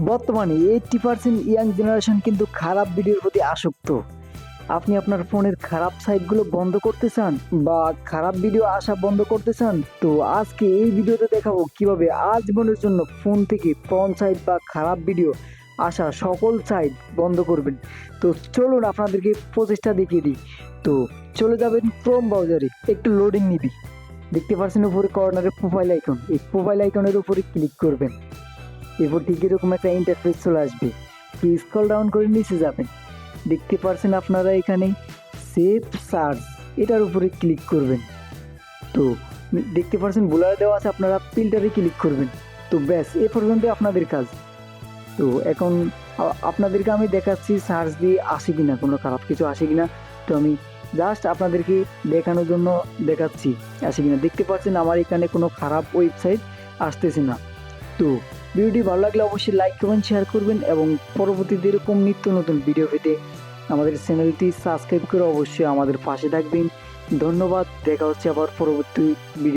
বর্তমানে 80% young generation কিন্তু খারাপ ভিডিওর প্রতি আসক্ত। আপনি আপনার ফোনের খারাপ সাইটগুলো বন্ধ করতে চান বা খারাপ ভিডিও আসা বন্ধ করতে চান, তো আজকে এই ভিডিওতে দেখাবো কিভাবে আজীবনের জন্য ফোন থেকে পর্ন সাইট বা খারাপ ভিডিও আসা সকল সাইট বন্ধ করবেন। তো চলুন আপনাদেরকে প্রচেষ্টা দেখিয়ে দিই। তো চলে যাবেন ক্রোম ব্রাউজারে, একটু লোডিং নিবি। দেখতে পাচ্ছেন উপরে কর্নারে প্রোফাইল আইকন, এই প্রোফাইল আইকনের উপরে ক্লিক করবেন। এরপর ঠিক এরকম একটা ইন্টারফেস চলে আসবে। স্ক্রল ডাউন করে নিচে যাবেন, দেখতে পাচ্ছেন আপনারা এখানে সেভ সার্চ, এটার উপরে ক্লিক করবেন। তো দেখতে পাচ্ছেন ব্লার দেওয়া আছে, আপনারা ফিল্টারে ক্লিক করবেন। তো ব্যাস, এ পর্যন্ত আপনাদের কাজ। তো এখন আপনাদেরকে আমি দেখাচ্ছি সার্চ দিয়ে আসে কিনা, কোনো খারাপ কিছু আসে কিনা। তো আমি জাস্ট আপনাদেরকে দেখানোর জন্য দেখাচ্ছি আসে কিনা। দেখতে পাচ্ছেন আমার এখানে কোনো খারাপ ওয়েবসাইট আসতেছে না। তো ভিডিওটি ভালো লাগলে অবশ্যই লাইক করবেন, শেয়ার করবেন এবং পরবর্তীতে এরকম নিত্য নতুন ভিডিও পেতে আমাদের চ্যানেলটি সাবস্ক্রাইব করে অবশ্যই আমাদের পাশে থাকবেন। ধন্যবাদ, দেখা হচ্ছে আবার পরবর্তী ভিডিও।